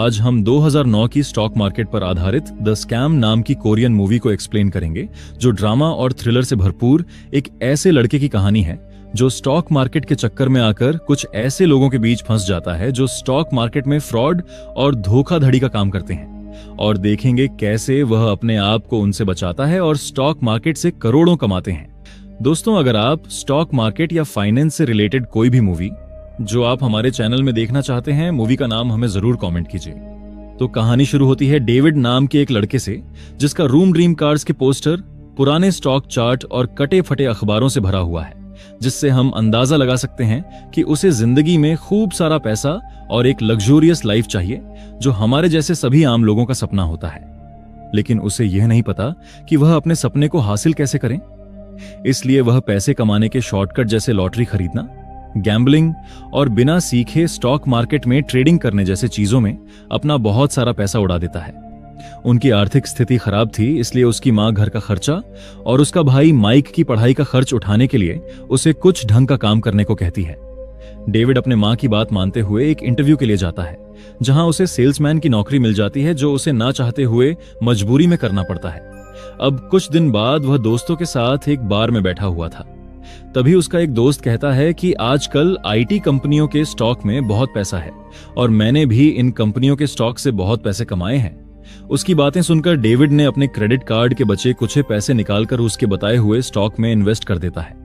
आज हम 2009 की स्टॉक मार्केट पर आधारित द स्कैम नाम की कोरियन मूवी को एक्सप्लेन करेंगे, जो ड्रामा और थ्रिलर से भरपूर एक ऐसे लड़के की कहानी है जो स्टॉक मार्केट के चक्कर में आकर कुछ ऐसे लोगों के बीच फंस जाता है जो स्टॉक मार्केट में फ्रॉड और धोखाधड़ी का काम करते हैं, और देखेंगे कैसे वह अपने आप को उनसे बचाता है और स्टॉक मार्केट से करोड़ों कमाते हैं। दोस्तों, अगर आप स्टॉक मार्केट या फाइनेंस से रिलेटेड कोई भी मूवी जो आप हमारे चैनल में देखना चाहते हैं, मूवी का नाम हमें जरूर कमेंट कीजिए। तो कहानी शुरू होती है डेविड नाम के एक लड़के से, जिसका रूम ड्रीम कार्स के पोस्टर पुराने स्टॉक चार्ट और कटे फटे अखबारों से भरा हुआ है, जिससे हम अंदाजा लगा सकते हैं कि उसे जिंदगी में खूब सारा पैसा और एक लग्जूरियस लाइफ चाहिए, जो हमारे जैसे सभी आम लोगों का सपना होता है। लेकिन उसे यह नहीं पता कि वह अपने सपने को हासिल कैसे करें। इसलिए वह पैसे कमाने के शॉर्टकट जैसे लॉटरी खरीदना, गैम्बलिंग और बिना सीखे स्टॉक मार्केट में ट्रेडिंग करने जैसे चीजों में अपना बहुत सारा पैसा उड़ा देता है। उनकी आर्थिक स्थिति खराब थी, इसलिए उसकी मां घर का खर्चा और उसका भाई माइक की पढ़ाई का खर्च उठाने के लिए उसे कुछ ढंग का काम करने को कहती है। डेविड अपने मां की बात मानते हुए एक इंटरव्यू के लिए जाता है, जहां उसे सेल्समैन की नौकरी मिल जाती है, जो उसे ना चाहते हुए मजबूरी में करना पड़ता है। अब कुछ दिन बाद वह दोस्तों के साथ एक बार में बैठा हुआ था। तभी उसका एक दोस्त कहता है कि आजकल आईटी कंपनियों के स्टॉक में बहुत पैसा है और मैंने भी इन कंपनियों के स्टॉक से बहुत पैसे कमाए हैं। उसकी बातें सुनकर डेविड ने अपने क्रेडिट कार्ड के बचे कुछ पैसे निकालकर उसके बताए हुए स्टॉक में इन्वेस्ट कर देता है।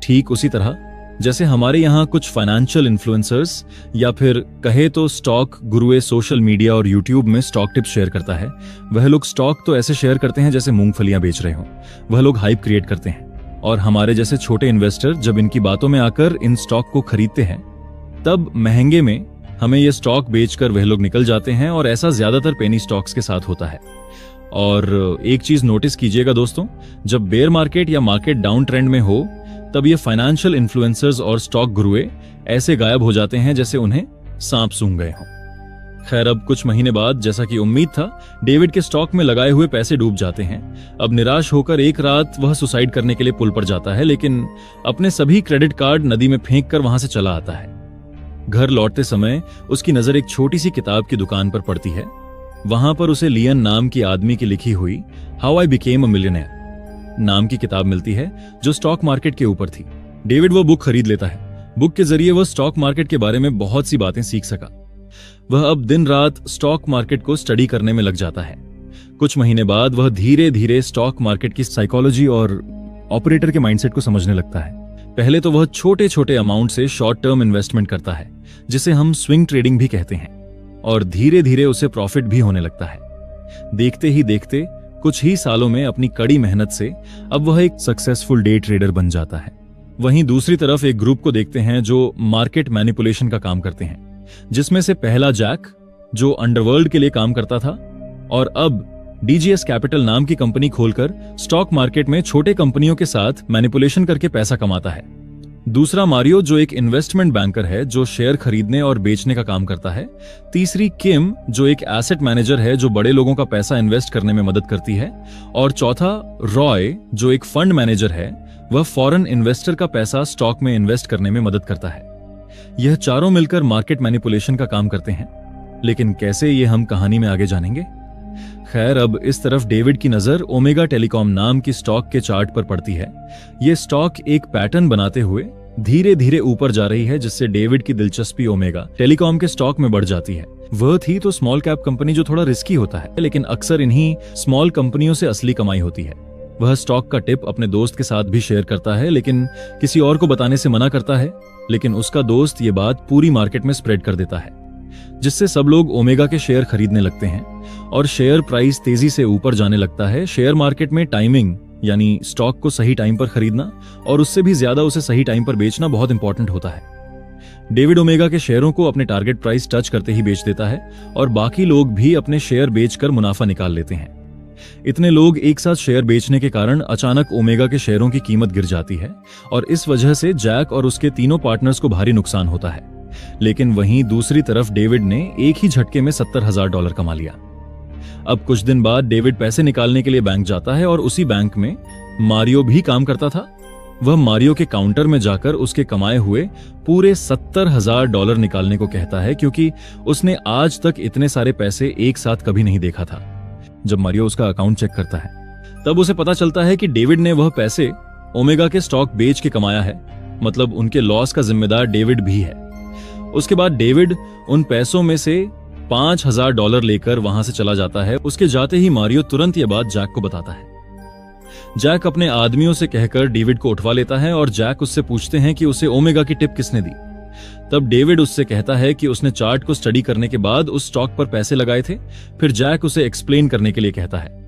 ठीक उसी तरह जैसे हमारे यहाँ कुछ फाइनेंशियल इन्फ्लुएंसर्स या फिर कहे तो स्टॉक गुरुए सोशल मीडिया और यूट्यूब में स्टॉक टिप्स शेयर करता है, वह लोग स्टॉक तो ऐसे शेयर करते हैं जैसे मूंगफलियां बेच रहे हों। वह लोग हाइप क्रिएट करते हैं और हमारे जैसे छोटे इन्वेस्टर जब इनकी बातों में आकर इन स्टॉक को खरीदते हैं, तब महंगे में हमें ये स्टॉक बेचकर वह लोग निकल जाते हैं, और ऐसा ज्यादातर पेनी स्टॉक्स के साथ होता है। और एक चीज नोटिस कीजिएगा दोस्तों, जब बेयर मार्केट या मार्केट डाउन ट्रेंड में हो, तब ये फाइनेंशियल इन्फ्लुएंसर्स और स्टॉक गुरुए ऐसे गायब हो जाते हैं जैसे उन्हें सांप सूंघ गए हों। खैर, अब कुछ महीने बाद, जैसा कि उम्मीद था, डेविड के स्टॉक में लगाए हुए पैसे डूब जाते हैं। अब निराश होकर एक रात वह सुसाइड करने के लिए पुल पर जाता है, लेकिन अपने सभी क्रेडिट कार्ड नदी में फेंक कर वहां से चला आता है। घर लौटते समय उसकी नजर एक छोटी सी किताब की दुकान पर पड़ती है। वहां पर उसे लियन नाम की आदमी की लिखी हुई how I became a millionaire नाम की किताब मिलती है, जो स्टॉक मार्केट के ऊपर थी। डेविड वो बुक खरीद लेता है। बुक के जरिए वह स्टॉक मार्केट के बारे में बहुत सी बातें सीख सका। वह अब दिन रात स्टॉक मार्केट को स्टडी करने में लग जाता है। कुछ महीने बाद वह धीरे धीरे स्टॉक मार्केट की साइकोलॉजी और ऑपरेटर के माइंडसेट को समझने लगता है। पहले तो वह छोटे छोटे अमाउंट से शॉर्ट टर्म इन्वेस्टमेंट करता है, जिसे हम स्विंग ट्रेडिंग भी कहते हैं, और धीरे धीरे उसे प्रॉफिट भी होने लगता है। देखते ही देखते कुछ ही सालों में अपनी कड़ी मेहनत से अब वह एक सक्सेसफुल डे ट्रेडर बन जाता है। वहीं दूसरी तरफ एक ग्रुप को देखते हैं जो मार्केट मैनिपुलेशन का काम करते हैं, जिसमें से पहला जैक, जो अंडरवर्ल्ड के लिए काम करता था और अब डीजीएस कैपिटल नाम की कंपनी खोलकर स्टॉक मार्केट में छोटे कंपनियों के साथ मैनिपुलेशन करके पैसा कमाता है। दूसरा मारियो, जो एक इन्वेस्टमेंट बैंकर है जो शेयर खरीदने और बेचने का काम करता है। तीसरी किम, जो एक एसेट मैनेजर है जो बड़े लोगों का पैसा इन्वेस्ट करने में मदद करती है। और चौथा रॉय, जो एक फंड मैनेजर है, वह फॉरेन इन्वेस्टर का पैसा स्टॉक में इन्वेस्ट करने में मदद करता है। यह चारों मिलकर मार्केट मैनिपुलेशन का काम करते हैं, लेकिन कैसे, ये हम कहानी में आगे जानेंगे। खैर, अब इस तरफ डेविड की नजर ओमेगा टेलीकॉम नाम की स्टॉक के चार्ट पर पड़ती है। यह स्टॉक एक पैटर्न बनाते हुए धीरे धीरे ऊपर जा रही है, जिससे डेविड की दिलचस्पी ओमेगा टेलीकॉम के स्टॉक में बढ़ जाती है। वह थी तो स्मॉल कैप कंपनी, जो थोड़ा रिस्की होता है, लेकिन अक्सर इन्हीं स्मॉल कंपनियों से असली कमाई होती है। वह स्टॉक का टिप अपने दोस्त के साथ भी शेयर करता है, लेकिन किसी और को बताने से मना करता है। लेकिन उसका दोस्त ये बात पूरी मार्केट में स्प्रेड कर देता है, जिससे सब लोग ओमेगा के शेयर खरीदने लगते हैं और शेयर प्राइस तेजी से ऊपर जाने लगता है। शेयर मार्केट में टाइमिंग, यानी स्टॉक को सही टाइम पर खरीदना और उससे भी ज्यादा उसे सही टाइम पर बेचना बहुत इंपॉर्टेंट होता है। डेविड ओमेगा के शेयरों को अपने टारगेट प्राइस टच करते ही बेच देता है और बाकी लोग भी अपने शेयर बेचकर मुनाफा निकाल लेते हैं। इतने लोग एक साथ शेयर बेचने के कारण अचानक ओमेगा के शेयरों की कीमत गिर जाती है और इस वजह से जैक और उसके तीनों पार्टनर्स को भारी नुकसान होता है। लेकिन वहीं दूसरी तरफ डेविड ने एक ही झटके में $70,000 कमा लिया। अब कुछ दिन बाद डेविड पैसे निकालने के लिए बैंक जाता है और उसी बैंक में मारियो भी काम करता था। वह मारियो के काउंटर में जाकर उसके कमाए हुए पूरे $70,000 निकालने को कहता है, क्योंकि उसने आज तक इतने सारे पैसे एक साथ कभी नहीं देखा था। जब मारियो उसका अकाउंट चेक करता है तब उसे पता चलता है कि डेविड ने वह पैसे ओमेगा के स्टॉक बेच के कमाया है, मतलब उनके लॉस का जिम्मेदार डेविड भी है। उसके बाद डेविड उन पैसों में से $5,000 लेकर वहां से चला जाता है। उसके जाते ही मारियो तुरंत यह बात जैक को बताता है। जैक अपने आदमियों से कहकर डेविड को उठवा लेता है और जैक उससे पूछते हैं कि उसे ओमेगा की टिप किसने दी। तब डेविड उससे कहता है कि उसने चार्ट को स्टडी करने के बाद उस स्टॉक पर पैसे लगाए थे। फिर जैक उसे एक्सप्लेन करने के लिए कहता है।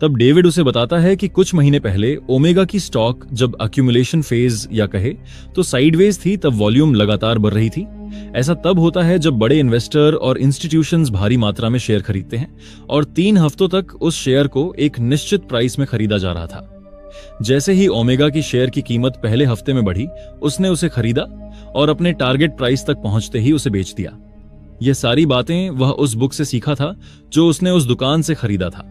तब डेविड उसे बताता है कि कुछ महीने पहले ओमेगा की स्टॉक जब अक्यूमुलेशन फेज या कहे तो साइडवेज थी, तब वॉल्यूम लगातार बढ़ रही थी। ऐसा तब होता है जब बड़े इन्वेस्टर और इंस्टीट्यूशंस भारी मात्रा में शेयर खरीदते हैं और 3 हफ्तों तक उस शेयर को एक निश्चित प्राइस में खरीदा जा रहा था। जैसे ही ओमेगा की शेयर की कीमत पहले हफ्ते में बढ़ी, उसने उसे खरीदा और अपने टारगेट प्राइस तक पहुंचते ही उसे बेच दिया। ये सारी बातें वह उस बुक से सीखा था जो उसने उस दुकान से खरीदा था।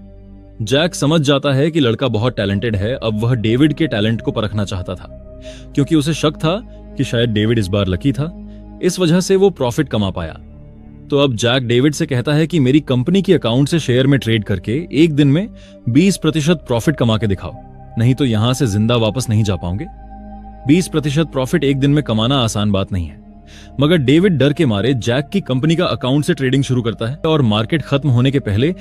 जैक समझ जाता है कि लड़का बहुत टैलेंटेड है। अब वह डेविड के टैलेंट को परखना चाहता था, क्योंकि उसे शक था कि शायद डेविड इस बार लकी था, इस वजह से वो प्रॉफिट कमा पाया। तो अब जैक डेविड से कहता है कि मेरी कंपनी की अकाउंट से शेयर में ट्रेड करके एक दिन में 20% प्रॉफिट कमा के दिखाओ, नहीं तो यहां से जिंदा वापस नहीं जा पाओगे। 20% प्रॉफिट एक दिन में कमाना आसान बात नहीं है। मगर डेविड डर के मारे जैक की कंपनी का अकाउंट से ट्रेडिंग शुरू करता है और मार्केट खत्म होने के पहले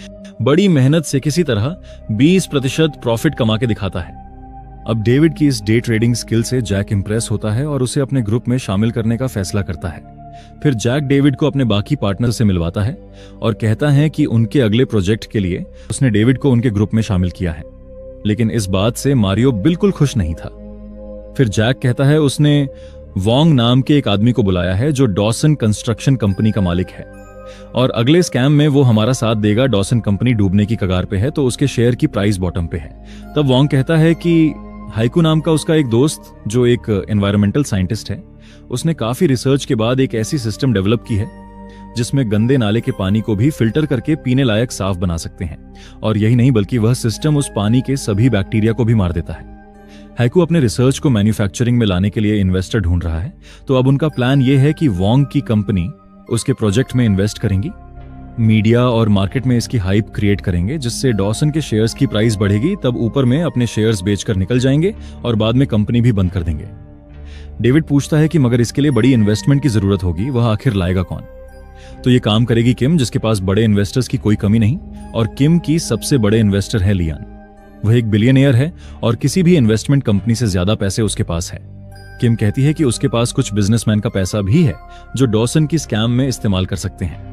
बड़ी मेहनत से किसी तरह 20% प्रॉफिट कमा के दिखाता है। अब डेविड की इस डे ट्रेडिंग स्किल से जैक इंप्रेस होता है और उसे अपने ग्रुप में शामिल करने का फैसला करता है। फिर जैक डेविड को अपने बाकी पार्टनर से मिलवाता है और कहता है कि उनके अगले प्रोजेक्ट के लिए उसने डेविड को उनके ग्रुप में शामिल किया है। लेकिन इस बात से मारियो बिल्कुल खुश नहीं था। फिर जैक कहता है उसने वोंग नाम के एक आदमी को बुलाया है जो डॉसन कंस्ट्रक्शन कंपनी का मालिक है, और अगले स्कैम में वो हमारा साथ देगा। डॉसन कंपनी डूबने की कगार पे है, तो उसके शेयर की प्राइस बॉटम पे है। तब वोंग कहता है कि हाइकू नाम का उसका एक दोस्त जो एक एनवायरमेंटल साइंटिस्ट है, उसने काफी रिसर्च के बाद एक ऐसी सिस्टम डेवलप की है जिसमें गंदे नाले के पानी को भी फिल्टर करके पीने लायक साफ बना सकते हैं। और यही नहीं बल्कि वह सिस्टम उस पानी के सभी बैक्टीरिया को भी मार देता है। हाइकू अपने रिसर्च को मैन्युफैक्चरिंग में लाने के लिए इन्वेस्टर ढूंढ रहा है, तो अब उनका प्लान यह है कि वोंग की कंपनी उसके प्रोजेक्ट में इन्वेस्ट करेंगी, मीडिया और मार्केट में इसकी हाइप क्रिएट करेंगे, जिससे डॉसन के शेयर्स की प्राइस बढ़ेगी। तब ऊपर में अपने शेयर्स बेचकर निकल जाएंगे और बाद में कंपनी भी बंद कर देंगे। डेविड पूछता है कि मगर इसके लिए बड़ी इन्वेस्टमेंट की जरूरत होगी, वह आखिर लाएगा कौन? तो ये काम करेगी किम, जिसके पास बड़े इन्वेस्टर्स की कोई कमी नहीं, और किम की सबसे बड़े इन्वेस्टर है लियान। वह एक बिलियनियर है और किसी भी इन्वेस्टमेंट कंपनी से ज्यादा पैसे उसके पास है। किम कहती है कि उसके पास कुछ बिजनेसमैन का पैसा भी है जो डॉसन की स्कैम में इस्तेमाल कर सकते हैं।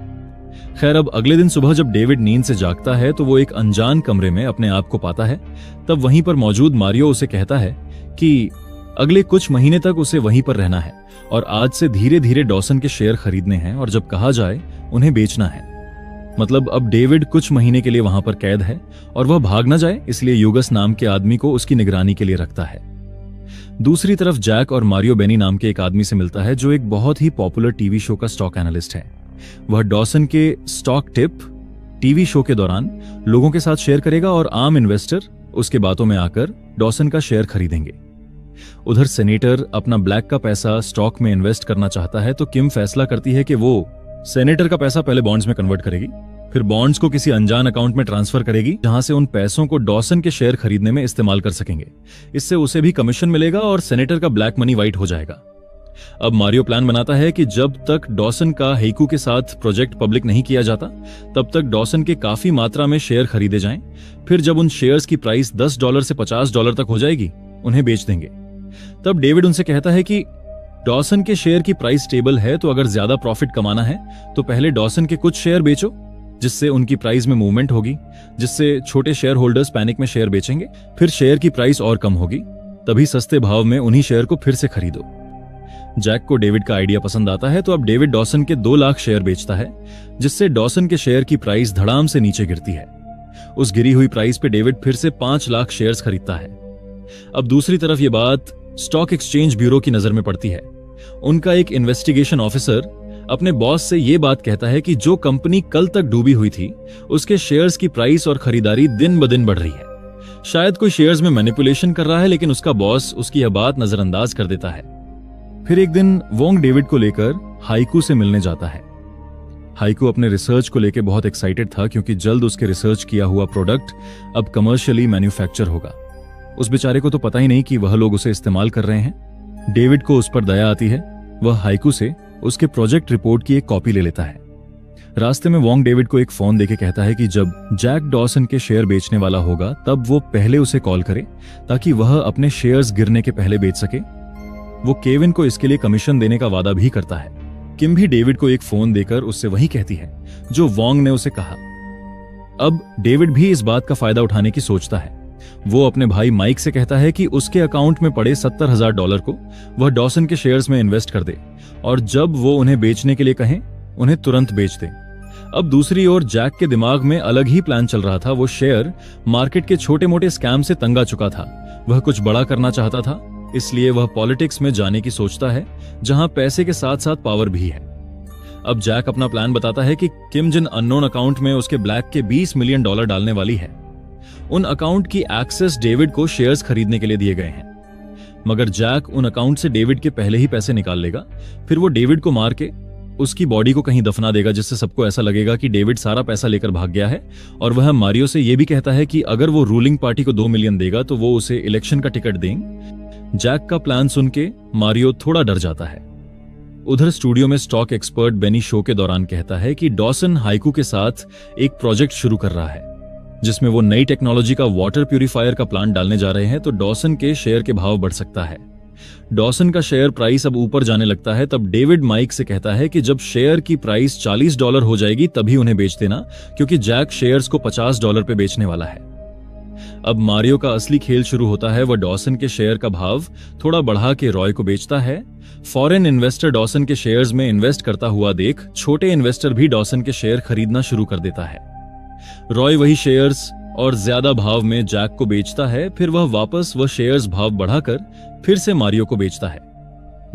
खैर, अब अगले दिन सुबह जब डेविड नींद से जागता है तो वो एक अनजान कमरे में अपने आप को पाता है। तब वहीं पर मौजूद मारियो उसे कहता है कि अगले कुछ महीने तक उसे वहीं पर रहना है और आज से धीरे धीरे डॉसन के शेयर खरीदने हैं और जब कहा जाए उन्हें बेचना है। मतलब अब डेविड कुछ महीने के लिए वहां पर कैद है और वह भाग ना जाए, इसलिए यूगस नाम के आदमी को उसकी निगरानी के लिए रखता है। दूसरी तरफ जैक और मारियो बेनी नाम के एक आदमी से मिलता है जो एक बहुत ही पॉपुलर टीवी शो का स्टॉक एनालिस्ट है। वह डॉसन के स्टॉक टिप टीवी शो के दौरान लोगों के साथ शेयर करेगा और आम इन्वेस्टर उसके बातों में आकर डॉसन का शेयर खरीदेंगे। उधर सेनेटर अपना ब्लैक का पैसा स्टॉक में इन्वेस्ट करना चाहता है, तो किम फैसला करती है कि वो सेनेटर का पैसा पहले बॉन्ड्स में कन्वर्ट करेगी, फिर बॉन्ड्स को किसी अनजान अकाउंट में ट्रांसफर करेगी जहां से उन पैसों को डॉसन के शेयर खरीदने में इस्तेमाल कर सकेंगे। इससे उसे भी कमीशन मिलेगा और सेनेटर का ब्लैक मनी व्हाइट हो जाएगा। अब मारियो प्लान बनाता है कि जब तक डॉसन का हेइकू के साथ प्रोजेक्ट पब्लिक नहीं किया जाता तब तक डॉसन के काफी मात्रा में शेयर खरीदे जाएं। फिर जब उन शेयर्स की प्राइस $10 से $50 तक हो जाएगी, उन्हें बेच देंगे। तब डेविड उनसे कहता है कि डॉसन के शेयर की प्राइस स्टेबल है, तो अगर ज्यादा प्रॉफिट कमाना है तो पहले डॉसन के कुछ शेयर बेचो, जिससे उनकी प्राइस में मूवमेंट होगी, जिससे छोटे शेयर होल्डर्स पैनिक में शेयर बेचेंगे, फिर शेयर की प्राइस और कम होगी, तभी सस्ते भाव में उन्हीं शेयर को फिर से खरीदो। जैक को डेविड का आइडिया पसंद आता है, तो अब डेविड डॉसन के 2 लाख शेयर बेचता है, जिससे डॉसन के शेयर की प्राइस धड़ाम से नीचे गिरती है। उस गिरी हुई प्राइस पे डेविड फिर से 5 लाख शेयर्स खरीदता है। अब दूसरी तरफ ये बात स्टॉक एक्सचेंज ब्यूरो की नजर में पड़ती है। उनका एक इन्वेस्टिगेशन ऑफिसर अपने बॉस से यह बात कहता है कि जो कंपनी कल तक डूबी हुई थी उसके शेयर्स की प्राइस और खरीदारी दिन ब दिन बढ़ रही है। शायद कोई शेयर्स में मैनिपुलेशन कर रहा है, लेकिन उसका बॉस उसकी यह बात नजरअंदाज कर देता है। फिर एक दिन वोंग डेविड को लेकर हाइकू से मिलने जाता है। हाइकू अपने रिसर्च को लेकर बहुत एक्साइटेड था क्योंकि जल्द उसके रिसर्च किया हुआ प्रोडक्ट अब कमर्शियली मैन्युफैक्चर होगा। उस बेचारे को तो पता ही नहीं कि वह लोग उसे इस्तेमाल कर रहे हैं। डेविड को उस पर दया आती है। वह हाइकू से उसके प्रोजेक्ट रिपोर्ट की एक कॉपी ले लेता है। रास्ते में वोंग डेविड को एक फोन देके कहता है कि जब जैक डॉसन के शेयर बेचने वाला होगा तब वो पहले उसे कॉल करे ताकि वह अपने शेयर्स गिरने के पहले बेच सके। वो केविन को इसके लिए कमीशन देने का वादा भी करता है। किम भी डेविड को एक फोन देकर उससे वही कहती है जो वोंग ने उसे कहा। अब डेविड भी इस बात का फायदा उठाने की सोचता है। वो अपने भाई माइक से कहता है कि उसके अकाउंट में पड़े $70,000 को वह डॉसन के शेयर्स में इन्वेस्ट कर दे और जब वो उन्हें बेचने के लिए कहें उन्हें तुरंत बेच दे। अब दूसरी ओर जैक के दिमाग में अलग ही प्लान चल रहा था। वो शेयर मार्केट के छोटे मोटे स्कैम से तंग आ चुका था। वह कुछ बड़ा करना चाहता था, इसलिए वह पॉलिटिक्स में जाने की सोचता है जहां पैसे के साथ साथ पावर भी है। अब जैक अपना प्लान बताता है कि किम जिन अननोन अकाउंट में उसके ब्लैक के $20 मिलियन डालने वाली है, उन अकाउंट की एक्सेस डेविड को शेयर्स खरीदने के लिए दिए गए हैं। मगर जैक उन अकाउंट से डेविड के पहले ही पैसे निकाल लेगा। फिर वो डेविड को मार के उसकी बॉडी को कहीं दफना देगा, जिससे सबको ऐसा लगेगा कि डेविड सारा पैसा लेकर भाग गया है। और वह मारियो से यह भी कहता है कि अगर वो रूलिंग पार्टी को $2 मिलियन देगा तो वो उसे इलेक्शन का टिकट देंगे। जैक का प्लान सुन के मारियो थोड़ा डर जाता है। उधर स्टूडियो में स्टॉक एक्सपर्ट बेनी शो के दौरान कहता है कि डॉसन हाइकू के साथ एक प्रोजेक्ट शुरू कर रहा है जिसमें वो नई टेक्नोलॉजी का वाटर प्यूरिफायर का प्लांट डालने जा रहे हैं, तो डॉसन के शेयर के भाव बढ़ सकता है। डॉसन का शेयर प्राइस अब ऊपर जाने लगता है। तब डेविड माइक से कहता है कि जब शेयर की प्राइस $40 हो जाएगी तभी उन्हें बेच देना, क्योंकि जैक शेयर्स को $50 पे बेचने वाला है। अब मारियो का असली खेल शुरू होता है। वह डॉसन के शेयर का भाव थोड़ा बढ़ा के रॉय को बेचता है। फॉरेन इन्वेस्टर डॉसन के शेयर्स में इन्वेस्ट करता हुआ देख छोटे इन्वेस्टर भी डॉसन के शेयर खरीदना शुरू कर देता है। रॉय वही शेयर्स और ज्यादा भाव में जैक को बेचता है। फिर वह वापस वह शेयर्स भाव बढ़ाकर फिर से मारियो को बेचता है।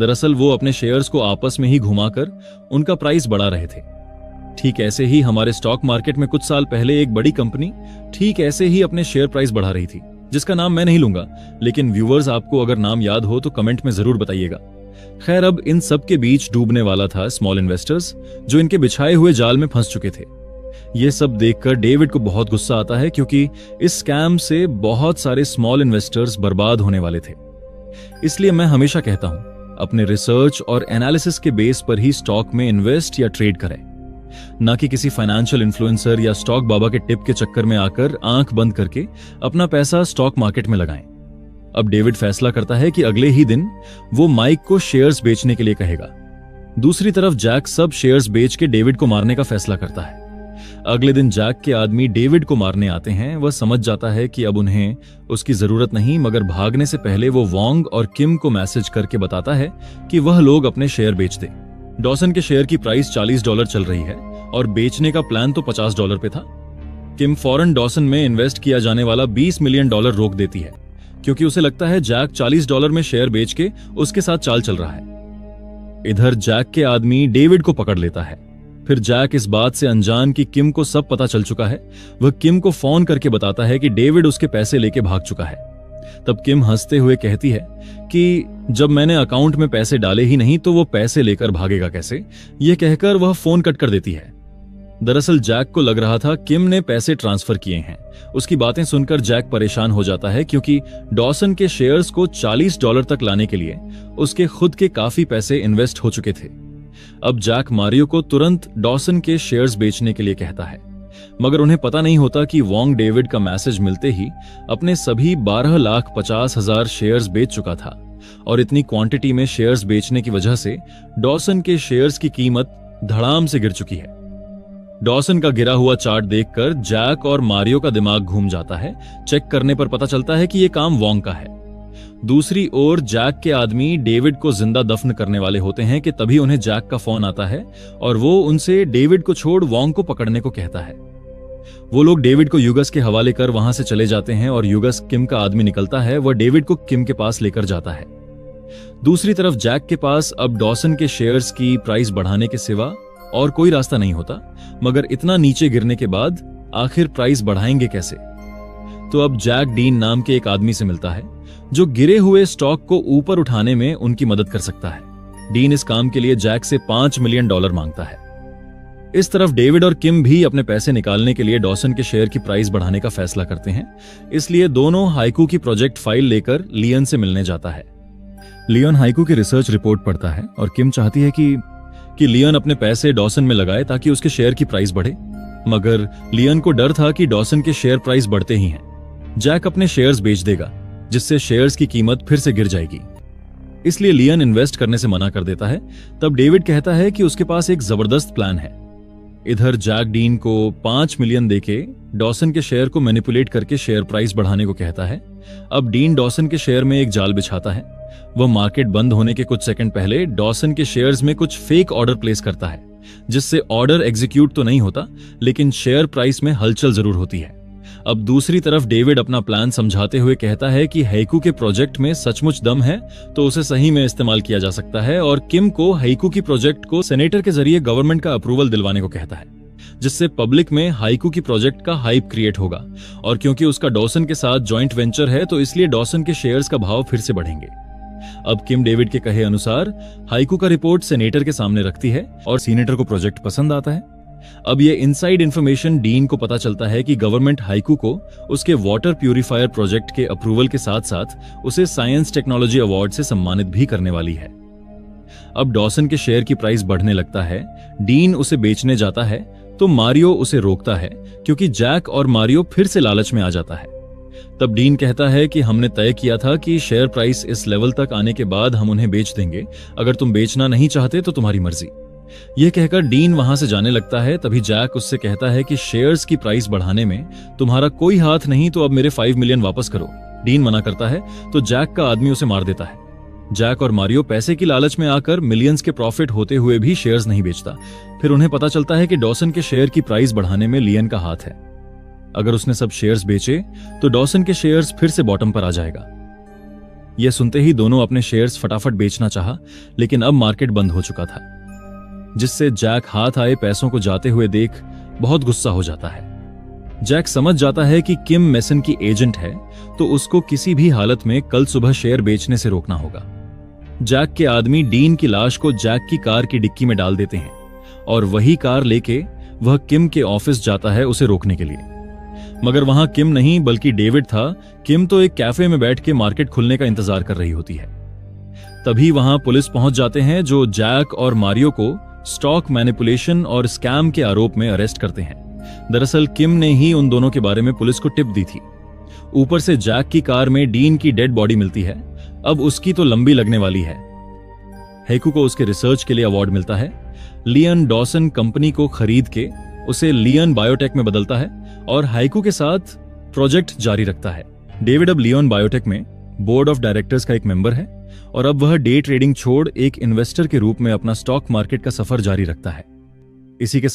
दरअसल वो अपने शेयर्स को आपस में ही घुमाकर उनका प्राइस बढ़ा रहे थे। ठीक ऐसे ही हमारे स्टॉक मार्केट में कुछ साल पहले एक बड़ी कंपनी ठीक ऐसे ही अपने शेयर प्राइस बढ़ा रही थी, जिसका नाम मैं नहीं लूंगा, लेकिन व्यूअर्स आपको अगर नाम याद हो तो कमेंट में जरूर बताइएगा। खैर, अब इन सब के बीच डूबने वाला था स्मॉल इन्वेस्टर्स, जो इनके बिछाए हुए जाल में फंस चुके थे। यह सब देखकर डेविड को बहुत गुस्सा आता है, क्योंकि इस स्कैम से बहुत सारे स्मॉल इन्वेस्टर्स बर्बाद होने वाले थे। इसलिए मैं हमेशा कहता हूं, अपने रिसर्च और एनालिसिस के बेस पर ही स्टॉक में इन्वेस्ट या ट्रेड करें, ना कि किसी फाइनेंशियल इन्फ्लुएंसर या स्टॉक बाबा के टिप के चक्कर में आकर आंख बंद करके अपना पैसा स्टॉक मार्केट में लगाएं। अब डेविड फैसला करता है कि अगले ही दिन वो माइक को शेयर्स बेचने के लिए कहेगा। दूसरी तरफ जैक सब शेयर्स बेच के डेविड को मारने का फैसला करता है। अगले दिन जैक के आदमी डेविड को मारने आते हैं। वह समझ जाता है कि अब उन्हें उसकी जरूरत नहीं, मगर भागने से पहले वो वोंग और किम को मैसेज करके बताता है कि वह लोग अपने शेयर बेच दे। डॉसन के शेयर की प्राइस $40 चल रही है और बेचने का प्लान तो $50 पे था। किम फौरन डॉसन में इन्वेस्ट किया जाने वाला $20 मिलियन रोक देती है, क्योंकि उसे लगता है जैक $40 में शेयर बेच के उसके साथ चाल चल रहा है। इधर जैक के आदमी डेविड को पकड़ लेता है। फिर जैक इस बात से अनजान कि किम को सब पता चल चुका है, वह किम को फोन करके बताता है कि डेविड उसके पैसे लेके भाग चुका है। तब किम हंसते हुए कहती है कि जब मैंने अकाउंट में पैसे डाले ही नहीं तो वो पैसे लेकर भागेगा कैसे। यह कहकर वह फोन कट कर देती है। दरअसल जैक को लग रहा था किम ने पैसे ट्रांसफर किए हैं। उसकी बातें सुनकर जैक परेशान हो जाता है, क्योंकि डॉसन के शेयर्स को $40 तक लाने के लिए उसके खुद के काफी पैसे इन्वेस्ट हो चुके थे। अब जैक मारियो को तुरंत डॉसन के शेयर्स बेचने के लिए कहता है, मगर उन्हें पता नहीं होता कि वोंग डेविड का मैसेज मिलते ही अपने सभी 12,50,000 शेयर्स बेच चुका था, और इतनी क्वांटिटी में शेयर्स बेचने की वजह से डॉसन के शेयर्स की कीमत धड़ाम से गिर चुकी है। डॉसन का गिरा हुआ चार्ट देखकर जैक और मारियो का दिमाग घूम जाता है। चेक करने पर पता चलता है कि यह काम वोंग का है। दूसरी ओर जैक के आदमी डेविड को जिंदा दफन करने वाले होते हैं कि तभी उन्हें जैक का फोन आता है और वो उनसे डेविड को छोड़ वोंग को पकड़ने को कहता है। वो लोग डेविड को यूगस के हवाले कर वहां से चले जाते हैं और यूगस किम का आदमी निकलता है। वह डेविड को किम के पास लेकर जाता है। दूसरी तरफ जैक के पास अब डॉसन के शेयर्स की प्राइस बढ़ाने के सिवा और कोई रास्ता नहीं होता, मगर इतना नीचे गिरने के बाद आखिर प्राइस बढ़ाएंगे कैसे। तो अब जैक डीन नाम के एक आदमी से मिलता है जो गिरे हुए स्टॉक को ऊपर उठाने में उनकी मदद कर सकता है। डीन इस काम के लिए जैक से $5 मिलियन मांगता है। इस तरफ डेविड और किम भी अपने पैसे निकालने के लिए डॉसन के शेयर की प्राइस बढ़ाने का फैसला करते हैं, इसलिए दोनों हाइकू की प्रोजेक्ट फाइल लेकर लियन से मिलने जाता है। लियन हाइकू की रिसर्च रिपोर्ट पढ़ता है और किम चाहती है कि लियन अपने पैसे डॉसन में लगाए ताकि उसके शेयर की प्राइस बढ़े, मगर लियन को डर था कि डॉसन के शेयर प्राइस बढ़ते ही हैं। जैक अपने शेयर्स बेच देगा जिससे शेयर्स की कीमत फिर से गिर जाएगी, इसलिए लियन इन्वेस्ट करने से मना कर देता है। तब डेविड कहता है कि उसके पास एक जबरदस्त प्लान है। इधर जैक डीन को $5 मिलियन देके डॉसन के शेयर को मैनिपुलेट करके शेयर प्राइस बढ़ाने को कहता है। अब डीन डॉसन के शेयर में एक जाल बिछाता है। वह मार्केट बंद होने के कुछ सेकंड पहले डॉसन के शेयर्स में कुछ फेक ऑर्डर प्लेस करता है, जिससे ऑर्डर एग्जीक्यूट तो नहीं होता लेकिन शेयर प्राइस में हलचल जरूर होती है। अब दूसरी तरफ डेविड अपना प्लान समझाते हुए कहता है कि हाइकू के प्रोजेक्ट में सचमुच दम है तो उसे सही में इस्तेमाल किया जा सकता है, और किम को हाइकू की प्रोजेक्ट को सेनेटर के जरिए गवर्नमेंट का अप्रूवल दिलवाने को कहता है, जिससे पब्लिक में हाइकू की प्रोजेक्ट का हाइप क्रिएट होगा। और क्योंकि उसका डॉसन के साथ जॉइंट वेंचर है तो इसलिए डॉसन के शेयर्स का भाव फिर से बढ़ेंगे। अब किम डेविड के कहे अनुसार हाइकू का रिपोर्ट सेनेटर के सामने रखती है और सीनेटर को प्रोजेक्ट पसंद आता है। अब ये इनसाइड इंफॉर्मेशन डीन को पता चलता है कि गवर्नमेंट हाइकू को उसके वाटर प्यूरिफायर प्रोजेक्ट के अप्रूवल के साथ साथ उसे साइंस टेक्नोलॉजी अवार्ड से सम्मानित भी करने वाली है। अब डॉसन के शेयर की प्राइस बढ़ने लगता है। डीन उसे बेचने जाता है तो मारियो उसे रोकता है क्योंकि जैक और मारियो फिर से लालच में आ जाता है। तब डीन कहता है कि हमने तय किया था कि शेयर प्राइस इस लेवल तक आने के बाद हम उन्हें बेच देंगे, अगर तुम बेचना नहीं चाहते तो तुम्हारी मर्जी। यह कहकर डीन वहां से जाने लगता है। तभी जैक उससे कहता है कि शेयर्स की प्राइस बढ़ाने में तुम्हारा कोई हाथ नहीं, तो अब मेरे $5 मिलियन वापस करो। डीन मना करता है तो जैक का आदमी उसे मार देता है। जैक और मारियो पैसे की लालच में आकर मिलियंस के प्रॉफिट होते हुए भी शेयर्स नहीं बेचता। फिर उन्हें पता चलता है कि डॉसन के शेयर की प्राइस बढ़ाने में लियन का हाथ है। अगर उसने सब शेयर्स बेचे तो डॉसन के शेयर्स फिर से बॉटम पर आ जाएगा। यह सुनते ही दोनों अपने शेयर्स फटाफट बेचना चाहा, लेकिन अब मार्केट बंद हो चुका था, जिससे जैक हाथ आए पैसों को जाते हुए देख बहुत गुस्सा हो जाता है। जैक समझ जाता है कि किम मेसन की एजेंट है तो उसको किसी भी हालत में कल सुबह शेयर बेचने से रोकना होगा। जैक के आदमी डीन की लाश को जैक की कार की डिक्की में डाल देते हैं और वही कार लेके वह किम के ऑफिस जाता है उसे रोकने के लिए, मगर वहां किम नहीं बल्कि डेविड था। किम तो एक कैफे में बैठ के मार्केट खुलने का इंतजार कर रही होती है। तभी वहां पुलिस पहुंच जाते हैं जो जैक और मारियो को स्टॉक मैनिपुलेशन और स्कैम के आरोप में अरेस्ट करते हैं। दरअसल किम ने ही उन दोनों के बारे में पुलिस को टिप दी थी। ऊपर से जैक की कार में डीन की डेड बॉडी मिलती है। अब उसकी तो लंबी लगने वाली है। हाइकू को उसके रिसर्च के लिए अवार्ड मिलता है। लियन डॉसन कंपनी को खरीद के उसे लियन बायोटेक में बदलता है और हाइकू के साथ प्रोजेक्ट जारी रखता है। डेविड अब लियन बायोटेक में बोर्ड ऑफ डायरेक्टर्स का एक मेंबर है और अब वह डे ट्रेडिंग छोड़ एक इन्वेस्टर के रूप में अपना स्टॉक मार्केट का सफर जारी रखता है। इसी के